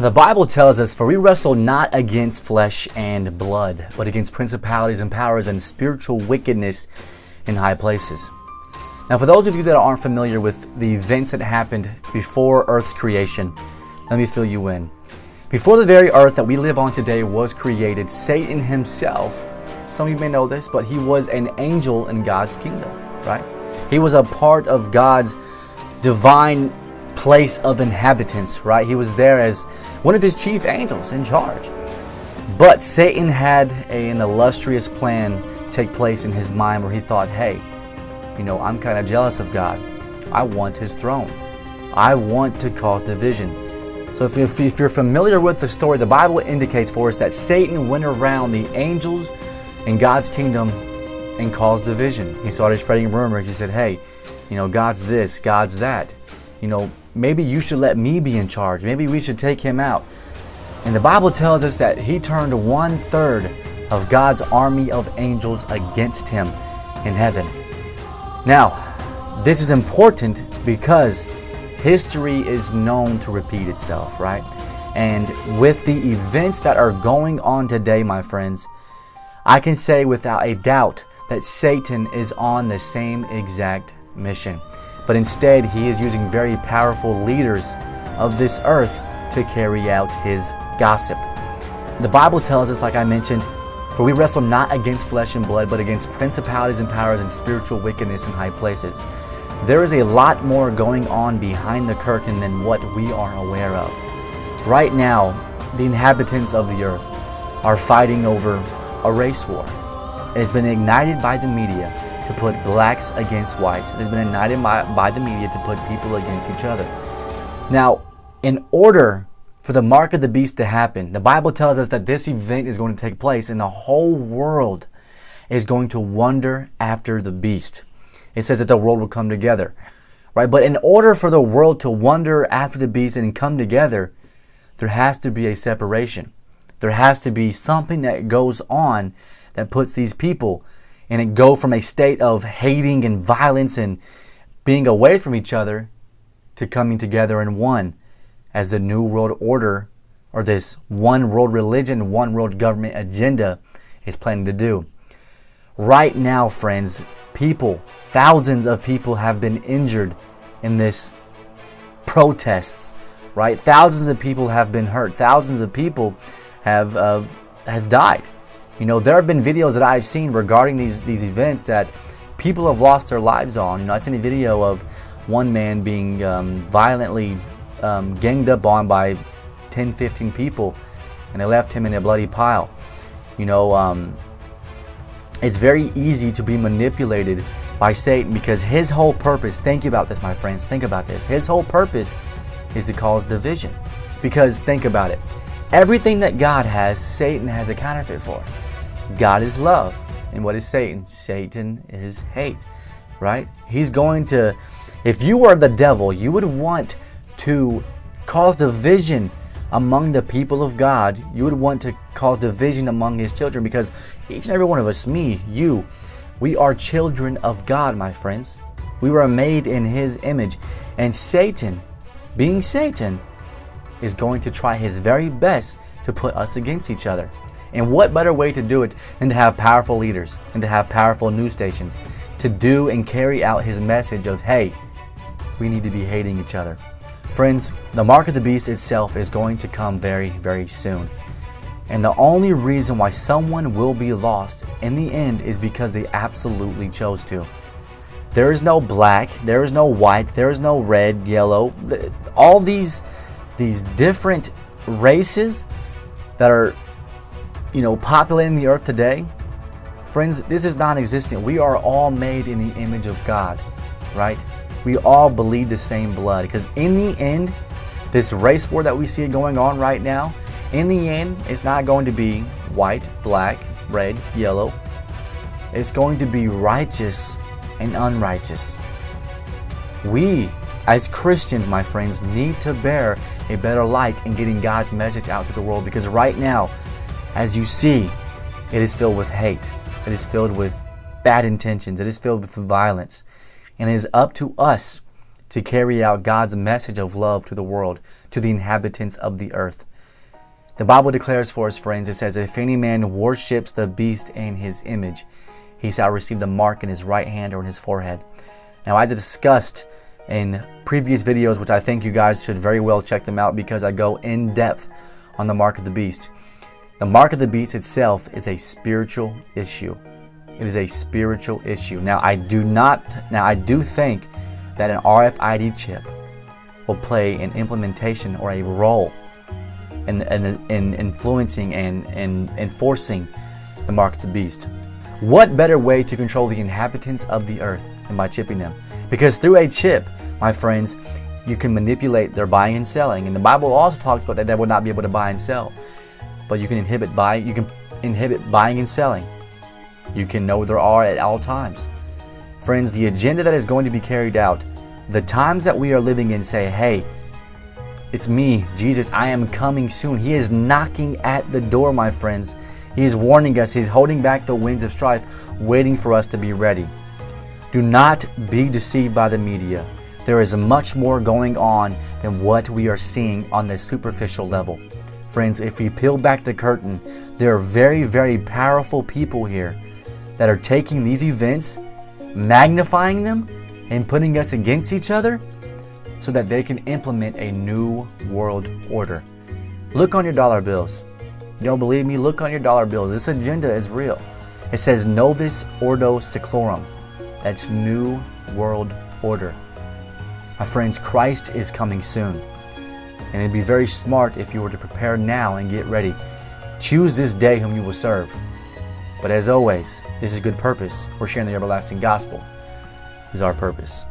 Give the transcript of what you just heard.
The Bible tells us, "For we wrestle not against flesh and blood, but against principalities and powers and spiritual wickedness in high places." Now, for those of you that aren't familiar with the events that happened before Earth's creation, let me fill you in. Before the very earth that we live on today was created, Satan himself, some of you may know this, but he was an angel in God's kingdom, right? He was a part of God's divine place of inhabitants, right? He was there as one of his chief angels in charge. But Satan had an illustrious plan take place in his mind where he thought, hey, I'm kind of jealous of God. I want his throne. I want to cause division. So if you're familiar with the story, the Bible indicates for us that Satan went around the angels in God's kingdom and caused division. He started spreading rumors. He said, hey, God's this, God's that. Maybe you should let me be in charge. Maybe we should take him out. And the Bible tells us that he turned 1/3 of God's army of angels against him in heaven. Now, this is important because history is known to repeat itself, right? And with the events that are going on today, my friends, I can say without a doubt that Satan is on the same exact mission. But instead, he is using very powerful leaders of this earth to carry out his gossip. The Bible tells us, like I mentioned, "For we wrestle not against flesh and blood, but against principalities and powers and spiritual wickedness in high places." There is a lot more going on behind the curtain than what we are aware of. Right now, the inhabitants of the earth are fighting over a race war. It has been ignited by the media to put blacks against whites. It has been ignited by the media to put people against each other. Now, in order for the mark of the beast to happen, the Bible tells us that this event is going to take place and the whole world is going to wonder after the beast. It says that the world will come together, right? But in order for the world to wonder after the beast and come together, there has to be a separation. There has to be something that goes on that puts these people and it go from a state of hating and violence and being away from each other to coming together in one, as the New World Order, or this one world religion, one world government agenda is planning to do. Right now, friends, thousands of people have been injured in this protests, right? Thousands of people have been hurt. Thousands of people have died. There have been videos that I've seen regarding these events that people have lost their lives on. I seen a video of one man being violently ganged up on by 10, 15 people, and they left him in a bloody pile. It's very easy to be manipulated by Satan because his whole purpose, think about this, my friends, think about this. His whole purpose is to cause division. Because think about it. Everything that God has, Satan has a counterfeit for. God is love. And what is Satan? Satan is hate, right? He's going to, if you were the devil, you would want to cause division among the people of God. You would want to cause division among his children because each and every one of us, me, you, we are children of God, my friends. We were made in his image. And Satan, being Satan, is going to try his very best to put us against each other. And what better way to do it than to have powerful leaders and to have powerful news stations to do and carry out his message of, hey, we need to be hating each other. Friends, the mark of the beast itself is going to come very, very soon. And the only reason why someone will be lost in the end is because they absolutely chose to. There is no black, there is no white, there is no red, yellow. All these different races that are, populating the earth today, friends, this is non-existent. We are all made in the image of God, right? We all bleed the same blood because in the end, this race war that we see going on right now, in the end, it's not going to be white, black, red, yellow. It's going to be righteous and unrighteous. We, as Christians, my friends, need to bear a better light in getting God's message out to the world because right now, as you see, it is filled with hate. It is filled with bad intentions. It is filled with violence. And it is up to us to carry out God's message of love to the world, to the inhabitants of the earth. The Bible declares for us, friends, it says, if any man worships the beast and his image, he shall receive the mark in his right hand or in his forehead. Now, as I discussed in previous videos, which I think you guys should very well check them out because I go in depth on the mark of the beast. The mark of the beast itself is a spiritual issue. It is a spiritual issue. Now, I do think that an RFID chip will play an implementation or a role in influencing and enforcing the mark of the beast. What better way to control the inhabitants of the earth than by chipping them? Because through a chip, my friends, you can manipulate their buying and selling. And the Bible also talks about that they will not be able to buy and sell. But you can inhibit buying and selling. You can know where they are at all times. Friends, the agenda that is going to be carried out, the times that we are living in say, hey, it's me, Jesus, I am coming soon. He is knocking at the door, my friends. He is warning us. He's holding back the winds of strife, waiting for us to be ready. Do not be deceived by the media. There is much more going on than what we are seeing on the superficial level. Friends, if we peel back the curtain, there are very, very powerful people here that are taking these events, magnifying them, and putting us against each other so that they can implement a new world order. Look on your dollar bills. You don't believe me? Look on your dollar bills. This agenda is real. It says Novus Ordo Seclorum. That's New World Order. My friends, Christ is coming soon. And it'd be very smart if you were to prepare now and get ready. Choose this day whom you will serve. But as always, this is good purpose. We're sharing the everlasting gospel is our purpose.